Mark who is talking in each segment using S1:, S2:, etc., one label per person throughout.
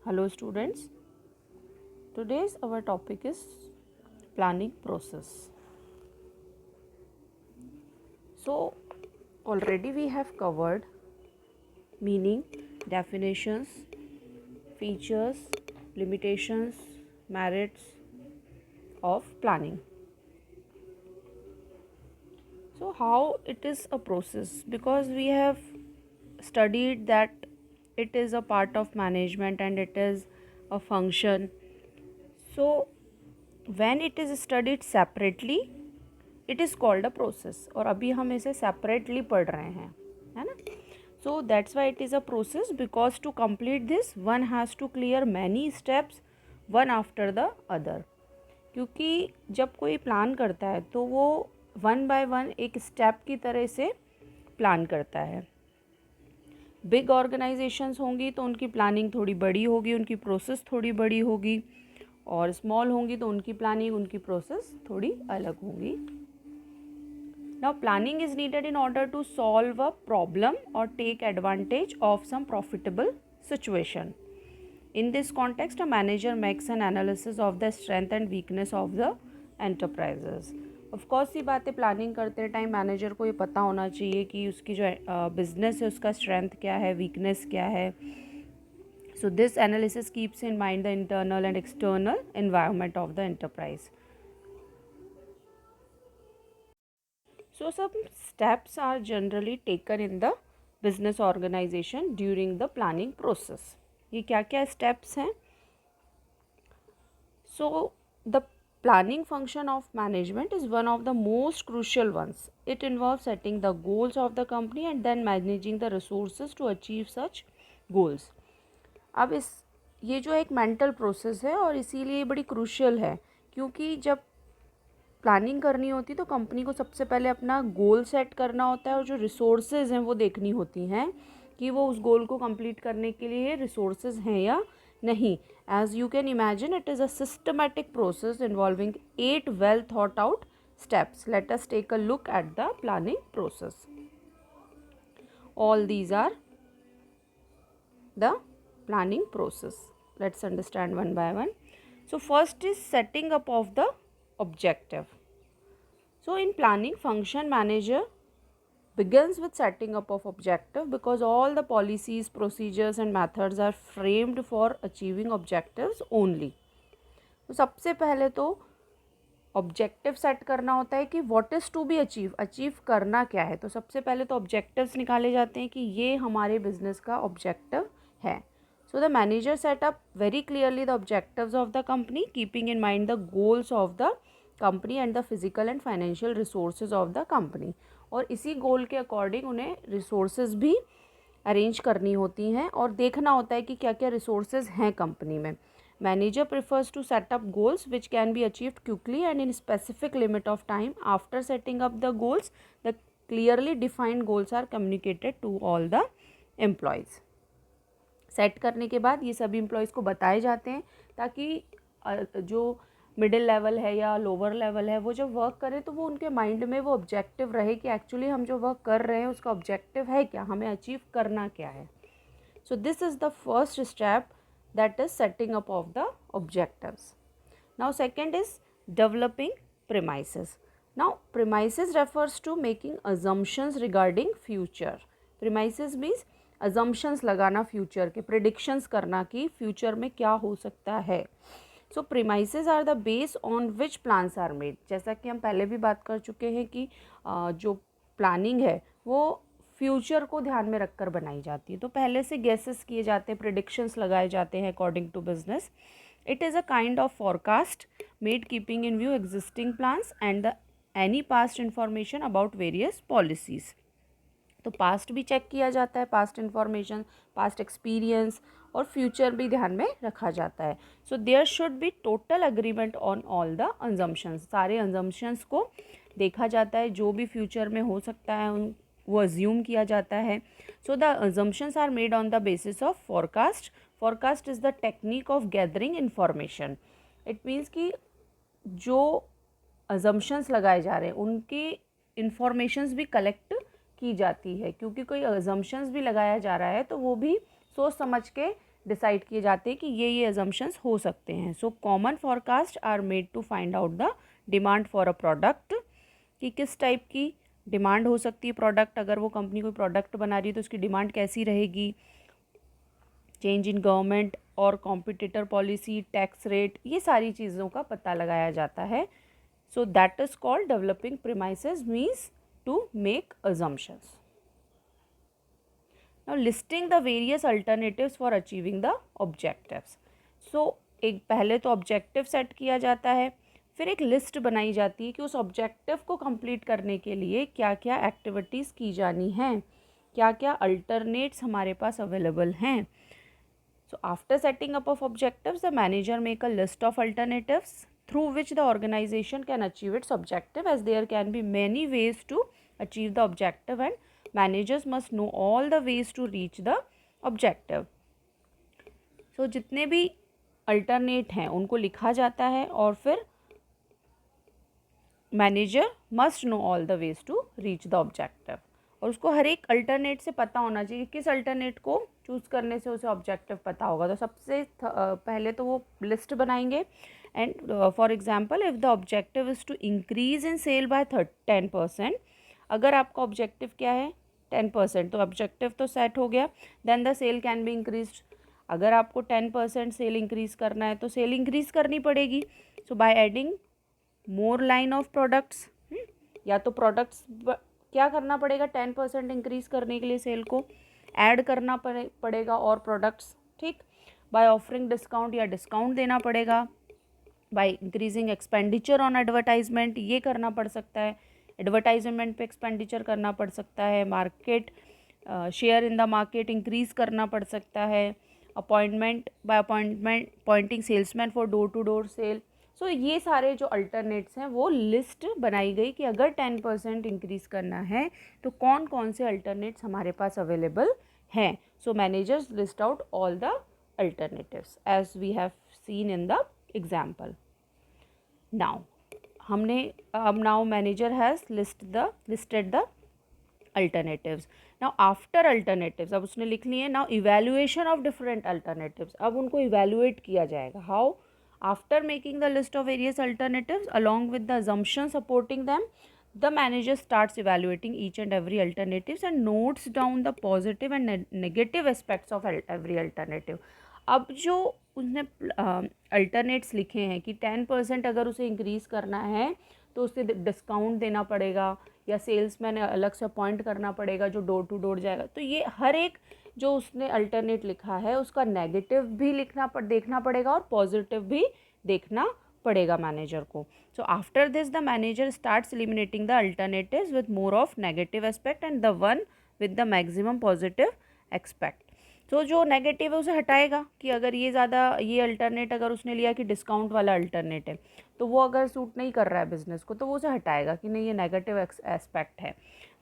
S1: Hello students, today's our topic is planning process. So already we have covered meaning, definitions, features, limitations, merits of planning. So how it is a process, because we have studied that it is a part of management and it is a function. So when it is studied separately it is called a process, और अभी हम इसे separately पढ़ रहे हैं, है ना. So that's why it is a process, because to complete this one has to clear many steps one after the other. क्योंकि जब कोई प्लान करता है तो वो वन बाय वन एक स्टेप की तरह से प्लान करता है. बिग ऑर्गेनाइजेशंस होंगी तो उनकी प्लानिंग थोड़ी बड़ी होगी, उनकी प्रोसेस थोड़ी बड़ी होगी, और स्मॉल होंगी तो उनकी प्लानिंग, उनकी प्रोसेस थोड़ी अलग होंगी. Now planning is needed in order to solve a problem or take advantage of some profitable situation. In this context, a manager makes an analysis of the strength and weakness of the enterprises. Of course, ये बातें planning करते time manager को ये पता होना चाहिए कि उसकी जो बिजनेस है उसका स्ट्रेंथ क्या है, वीकनेस क्या है. So this analysis keeps in mind the internal and external environment of the enterprise. So some steps are generally taken in the business organization during the planning process. ये क्या क्या steps हैं? So the planning function of management is one of the most crucial ones. It involves setting the goals of the company and then managing the resources to achieve such goals. अब ये जो एक mental process है और इसीलिए ये बड़ी crucial है, क्योंकि जब प्लानिंग करनी होती तो कंपनी को सबसे पहले अपना गोल सेट करना होता है और जो रिसोर्सेज हैं वो देखनी होती हैं कि वो उस गोल को कंप्लीट करने के लिए रिसोर्सेज हैं या नहीं. As you can imagine it is a systematic process involving 8 well thought out steps. Let us take a look at the planning process. All these are the planning process. Let's understand one by one. So first is setting up of the objective. So in planning, function manager begins with setting up of objective, because all the policies, procedures and methods are framed for achieving objectives only. तो सबसे पहले तो objective set करना होता है कि what is to be achieve करना क्या है. तो सबसे पहले तो ऑब्जेक्टिव्स निकाले जाते हैं कि ये हमारे बिजनेस का ऑब्जेक्टिव है. So the manager set up very clearly the objectives of the company, keeping in mind the goals of the company and the physical and financial resources of the company. और इसी गोल के according उन्हें resources भी arrange करनी होती हैं और देखना होता है कि क्या क्या रिसोर्सेज हैं कंपनी में. Manager prefers to set up goals which can be achieved quickly and in specific limit of time. After setting up the goals, the clearly defined goals are communicated to all the employees. Set करने के बाद ये सभी employees को बताए जाते हैं ताकि जो मिडिल लेवल है या लोअर लेवल है वो जब वर्क करें तो वो उनके माइंड में वो ऑब्जेक्टिव रहे कि एक्चुअली हम जो वर्क कर रहे हैं उसका ऑब्जेक्टिव है क्या, हमें अचीव करना क्या है. So this is the first step, that is setting up of the objectives. Now second is developing premises. Now premises refers to making assumptions regarding future. Premises means assumptions लगाना future के, predictions करना कि future में क्या हो सकता है. So premises are the base on which plans are made. जैसा कि हम पहले भी बात कर चुके हैं कि जो प्लानिंग है वो फ्यूचर को ध्यान में रखकर बनाई जाती है. तो पहले से गेसेस किए जाते हैं, प्रिडिक्शंस लगाए जाते हैं according to business. It is a kind of forecast made keeping in view existing plans and the any past information about various policies. तो पास्ट भी चेक किया जाता है, पास्ट इंफॉर्मेशन, पास्ट एक्सपीरियंस, और फ्यूचर भी ध्यान में रखा जाता है. So there should be total agreement on all the assumptions. सारे अजम्पशंस को देखा जाता है, जो भी फ्यूचर में हो सकता है वो अज्यूम किया जाता है. So the assumptions are made on the basis of forecast. Forecast is the technique of gathering information. It means कि जो अजम्पशंस लगाए जा रहे हैं उनकी इंफॉर्मेशंस भी कलेक्ट की जाती है, क्योंकि कोई अजम्पशंस भी लगाया जा रहा है तो वो भी सोच समझ के डिसाइड किए जाते हैं कि ये अजम्पशंस हो सकते हैं. So common forecast are made to find out the demand for a product, कि किस टाइप की डिमांड हो सकती है प्रोडक्ट. अगर वो कंपनी कोई प्रोडक्ट बना रही है तो उसकी डिमांड कैसी रहेगी. चेंज इन गवर्नमेंट और कॉम्पिटिटर पॉलिसी, टैक्स रेट, ये सारी चीज़ों का पता लगाया जाता है. So that is called developing premises, means to make assumptions. Now listing the various alternatives for achieving the objectives. So एक पहले तो ऑब्जेक्टिव सेट किया जाता है, फिर एक लिस्ट बनाई जाती है कि उस ऑब्जेक्टिव को कंप्लीट करने के लिए क्या क्या एक्टिविटीज़ की जानी हैं, क्या क्या अल्टरनेट्स हमारे पास अवेलेबल हैं. So after setting up of objectives, the manager make a list of alternatives through which the organization can achieve its objective, as there can be many ways to achieve the objective and managers must know all the ways to reach the objective. So जितने भी alternate हैं उनको लिखा जाता है और फिर manager must know all the ways to reach the objective, और उसको हर एक अल्टरनेट से पता होना चाहिए किस अल्टरनेट को चूज़ करने से उसे ऑब्जेक्टिव पता होगा. तो सबसे पहले तो वो लिस्ट बनाएंगे. And for example, if the objective is to increase in sale by 10%, अगर आपका ऑब्जेक्टिव क्या है 10%, तो ऑब्जेक्टिव तो सेट हो गया. Then the sale can be increase. अगर आपको 10% सेल इंक्रीज़ करना है तो सेल इंक्रीज़ करनी पड़ेगी. So by adding more line of products, या तो प्रोडक्ट्स क्या करना पड़ेगा 10% इंक्रीज़ करने के लिए सेल को ऐड करना पड़ेगा और प्रोडक्ट्स, ठीक. बाय ऑफरिंग डिस्काउंट, या डिस्काउंट देना पड़ेगा. By increasing expenditure on advertisement, ये करना पड़ सकता है, एडवर्टाइजमेंट पे एक्सपेंडिचर करना पड़ सकता है. Market share in the market increase करना पड़ सकता है. Appointment by appointing salesman for door to door sale. So ये सारे जो अल्टरनेट्स हैं वो लिस्ट बनाई गई कि अगर 10% इंक्रीज़ करना है तो कौन कौन से अल्टरनेट्स हमारे पास अवेलेबल हैं. So managers list out all the alternatives as we have seen in the example. Now manager has listed the alternatives. Now after alternatives, अब उसने लिख लिए. Now evaluation of different alternatives, अब उनको इवैल्यूएट किया जाएगा. How? After making the list of various alternatives along with the assumptions supporting them, the manager starts evaluating each and every alternatives and notes down the positive and negative aspects of every alternative. अब जो उसने alternates लिखे हैं कि 10% अगर उसे increase करना है तो उसे डिस्काउंट देना पड़ेगा या सेल्समैन अलग से अपॉइंट करना पड़ेगा जो डोर टू डोर जाएगा. तो ये हर एक जो उसने अल्टरनेट लिखा है उसका नेगेटिव भी देखना पड़ेगा और पॉजिटिव भी देखना पड़ेगा मैनेजर को. So after this the manager starts eliminating the alternatives with more of negative aspect and the one with the maximum positive expect. तो जो नेगेटिव है उसे हटाएगा कि अगर ये अल्टरनेट अगर उसने लिया कि डिस्काउंट वाला अल्टरनेट है तो वो अगर सूट नहीं कर रहा है बिज़नेस को तो वो उसे हटाएगा कि नहीं ये नेगेटिव एस्पेक्ट है.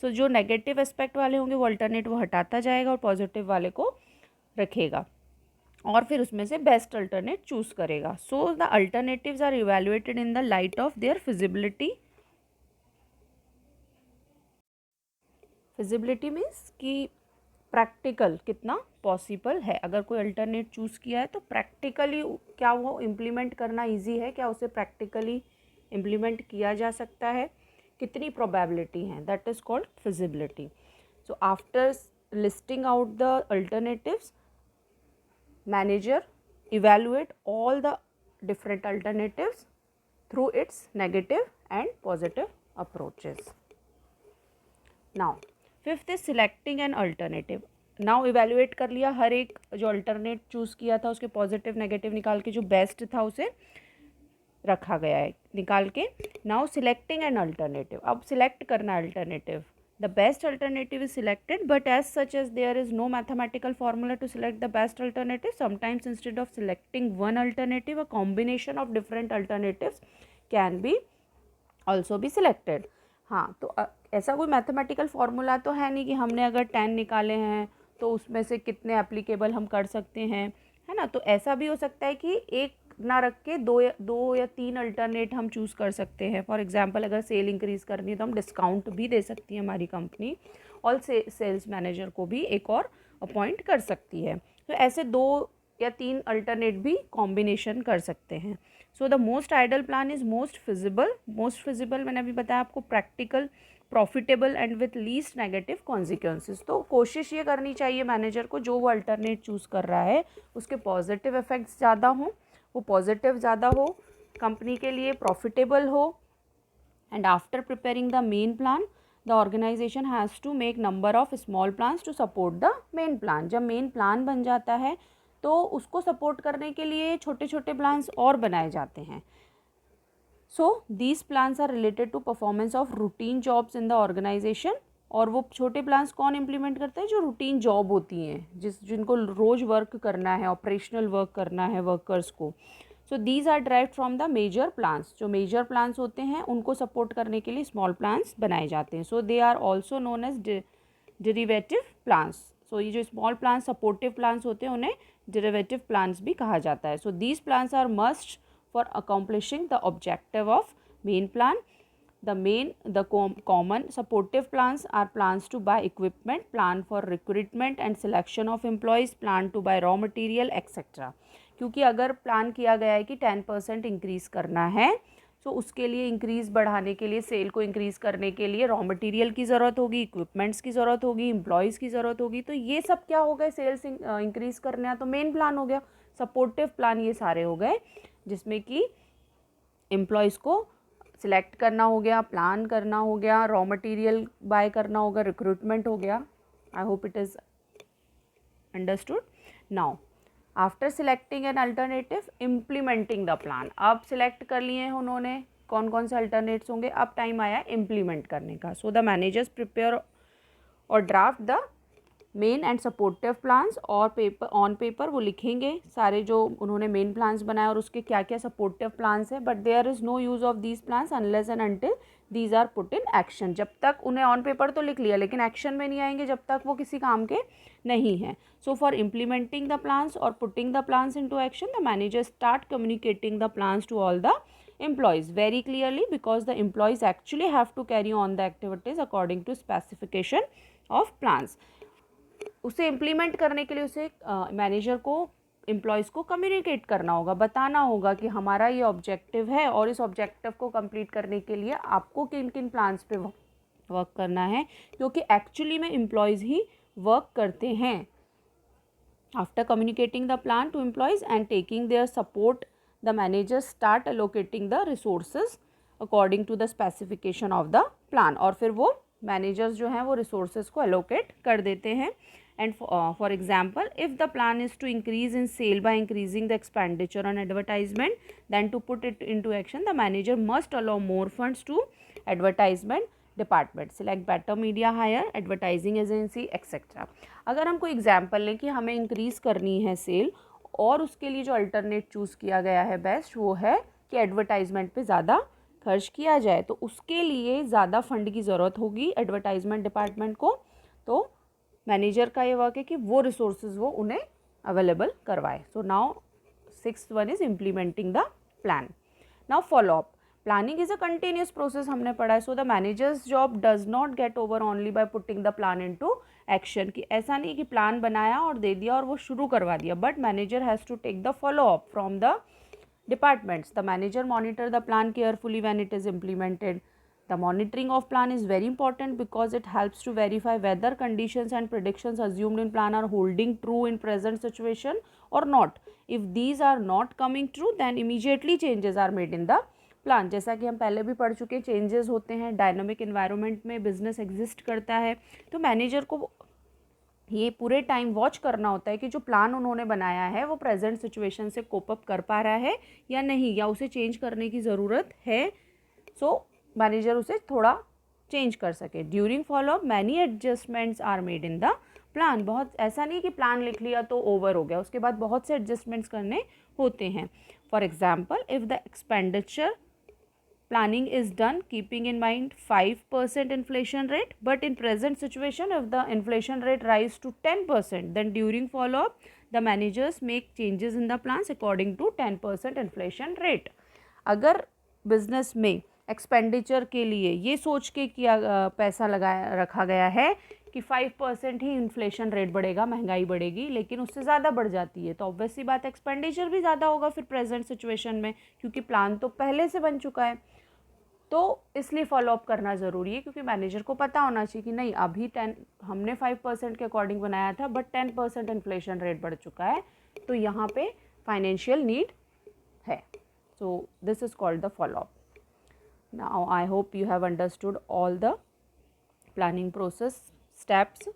S1: सो जो नेगेटिव एस्पेक्ट वाले होंगे वो अल्टरनेट वो हटाता जाएगा और पॉजिटिव वाले को रखेगा और फिर उसमें से बेस्ट अल्टरनेट चूज़ करेगा. So the alternatives are evaluated in the light of their feasibility. Feasibility means कि प्रैक्टिकल कितना पॉसिबल है. अगर कोई अल्टरनेट चूज़ किया है तो प्रैक्टिकली क्या वो इम्प्लीमेंट करना इजी है, क्या उसे प्रैक्टिकली इम्प्लीमेंट किया जा सकता है, कितनी प्रोबेबिलिटी है, that is called feasibility. So after listing out the alternatives, manager evaluate all the different alternatives through it's negative and positive approaches. Now fifth is selecting an alternative. Now evaluate कर लिया, हर एक जो alternate choose किया था उसके positive negative निकाल के जो बेस्ट था उसे रखा गया है निकाल के. नाउ सिलेक्टिंग एन अल्टरनेटिव, अब सिलेक्ट करना alternative. The best alternative is selected but as such as there is no mathematical formula to select the best alternative. Sometimes instead of selecting one alternative a combination of different alternatives can be also be selected. हाँ, तो ऐसा कोई mathematical formula तो है नहीं कि हमने अगर 10 निकाले हैं तो उसमें से कितने एप्लीकेबल हम कर सकते हैं, है ना. तो ऐसा भी हो सकता है कि एक ना रख के दो या तीन अल्टरनेट हम चूज़ कर सकते हैं. फॉर एग्जांपल अगर सेल इंक्रीज़ करनी है तो हम डिस्काउंट भी दे सकती है हमारी कंपनी और सेल्स मैनेजर को भी एक और अपॉइंट कर सकती है. तो ऐसे दो या 3 अल्टरनेट भी कॉम्बिनेशन कर सकते हैं. So the most ideal plan is most feasible मैंने अभी बताया आपको, practical, profitable and with least negative consequences. तो कोशिश ये करनी चाहिए मैनेजर को, जो वो अल्टरनेट चूज़ कर रहा है उसके पॉजिटिव इफेक्ट्स ज़्यादा हों, वो पॉजिटिव ज़्यादा हो, कंपनी के लिए प्रॉफिटेबल हो. And after preparing the main plan the organisation has to make number of small plans to support the main plan. जब मेन प्लान बन जाता है तो उसको सपोर्ट करने के लिए छोटे छोटे प्लान्स और बनाए जाते हैं. So these plans are related to performance of routine jobs in the organisation. और वो छोटे प्लान्स कौन इम्प्लीमेंट करते हैं? जो रूटीन जॉब होती हैं, जिनको रोज़ वर्क करना है, ऑपरेशनल वर्क करना है वर्कर्स को. So these are derived from the major plans. जो मेजर प्लान्स होते हैं उनको सपोर्ट करने के लिए स्मॉल प्लान्स बनाए जाते हैं. So they are also known as derivative plans. So ये जो स्मॉल प्लान्स सपोर्टिव प्लान्स होते हैं उन्हें डेरिवेटिव प्लान्स भी कहा जाता है. So these plans are must for accomplishing the objective of main plan. The common supportive plans are plans to buy equipment, plan for recruitment and selection of employees, plan to buy raw material etc. क्योंकि अगर plan किया गया है कि 10% increase करना है, तो उसके लिए इंक्रीज़ बढ़ाने के लिए, सेल को इंक्रीज़ करने के लिए रॉ मटेरियल की ज़रूरत होगी, इक्विपमेंट्स की ज़रूरत होगी, एम्प्लॉयज़ की ज़रूरत होगी. तो ये सब क्या हो गए? सेल्स इंक्रीज़ करना तो मेन प्लान हो गया. सपोर्टिव प्लान ये सारे हो गए जिसमें कि एम्प्लॉयज़ को सिलेक्ट करना हो गया, प्लान करना हो गया, रॉ मटेरियल बाय करना होगा, रिक्रूटमेंट हो गया. I hope it is understood. Now after selecting an alternative, implementing the plan. अब सिलेक्ट कर लिए हैं उन्होंने कौन कौन से अल्टरनेट्स होंगे, अब टाइम आया इम्प्लीमेंट करने का. सो द मैनेजर्स प्रिपेयर और draft the main and supportive plans. और ऑन पेपर वो लिखेंगे सारे जो उन्होंने मेन प्लान्स बनाए और उसके क्या क्या सपोर्टिव प्लान्स है. But there is no use of these plans unless and until these are put in action. जब तक उन्हें ऑन पेपर तो लिख लिया लेकिन एक्शन में नहीं आएंगे जब तक वो किसी काम के नहीं हैं. So for implementing the plans और putting the plans into action, the manager start communicating the plans to all the employees very clearly, because the employees actually have to carry on the activities according to specification of plans. उसे implement करने के लिए उसे manager को employees को communicate करना होगा, बताना होगा कि हमारा ये ऑब्जेक्टिव है और इस ऑब्जेक्टिव को कंप्लीट करने के लिए आपको किन किन प्लान्स पे वर्क करना है, क्योंकि एक्चुअली में एम्प्लॉयज़ ही वर्क करते हैं. After communicating the plan to employees and taking their support, the manager start allocating the resources according to the specification of the plan. और फिर वो मैनेजर्स जो हैं वो रिसोर्सेज को एलोकेट कर देते हैं. And for example, if the plan is to increase in sale by increasing the expenditure on advertisement, then to put it into action, the manager must allow more funds to advertisement department, select better media hire, advertising agency etc. अगर हम कोई example लें कि हमें increase करनी है cell और उसके लिए जो अल्टरनेट चूज़ किया गया है बेस्ट वो है कि एडवर्टाइजमेंट पे ज़्यादा खर्च किया जाए, तो उसके लिए ज़्यादा फंड की ज़रूरत होगी एडवर्टाइजमेंट डिपार्टमेंट को. तो मैनेजर का ये वर्क है कि वो रिसोर्सेज वो उन्हें अवेलेबल करवाए. So now 6th one is implementing the plan. Now follow up. Planning is a continuous process हमने पढ़ा है. So the managers job does not get over only by putting the plan into action. कि ऐसा नहीं कि plan बनाया और दे दिया और वो शुरू करवा दिया, but manager has to take the follow up from the departments. The manager monitor the plan carefully when it is implemented. The monitoring of plan is very important because it helps to verify whether conditions and predictions assumed in plan are holding true in present situation or not. If these are not coming true, then immediately changes are made in the plan. जैसा कि हम पहले भी पढ़ चुके, changes होते हैं, dynamic environment में बिजनेस एग्जिस्ट करता है, तो मैनेजर को ये पूरे टाइम वॉच करना होता है कि जो प्लान उन्होंने बनाया है वो प्रेजेंट सिचुएशन से कोप अप कर पा रहा है या नहीं, या उसे चेंज करने की ज़रूरत है. सो मैनेजर उसे थोड़ा चेंज कर सके. During follow up many adjustments are made in the plan. बहुत ऐसा नहीं कि प्लान लिख लिया तो ओवर हो गया, उसके बाद बहुत से एडजस्टमेंट्स करने होते हैं. For example, if the expenditure planning is done keeping in mind 5% inflation rate, but in present situation if the inflation rate rise to 10%, then during follow up the managers make changes in the plans according to 10% inflation rate. अगर business में expenditure के लिए ये सोच के किया पैसा लगाया रखा गया है कि 5% ही इन्फ्लेशन रेट बढ़ेगा, महंगाई बढ़ेगी, लेकिन उससे ज़्यादा बढ़ जाती है तो ऑब्वियसली बात एक्सपेंडिचर भी ज़्यादा होगा फिर प्रेजेंट सिचुएशन में, क्योंकि प्लान तो पहले से बन चुका है। तो इसलिए फॉलोअप करना ज़रूरी है, क्योंकि मैनेजर को पता होना चाहिए कि नहीं अभी 10 हमने 5% के अकॉर्डिंग बनाया था बट 10% इन्फ्लेशन रेट बढ़ चुका है, तो यहाँ पे फाइनेंशियल नीड है. So this is called the follow-up. Now I hope you have understood all the planning process steps.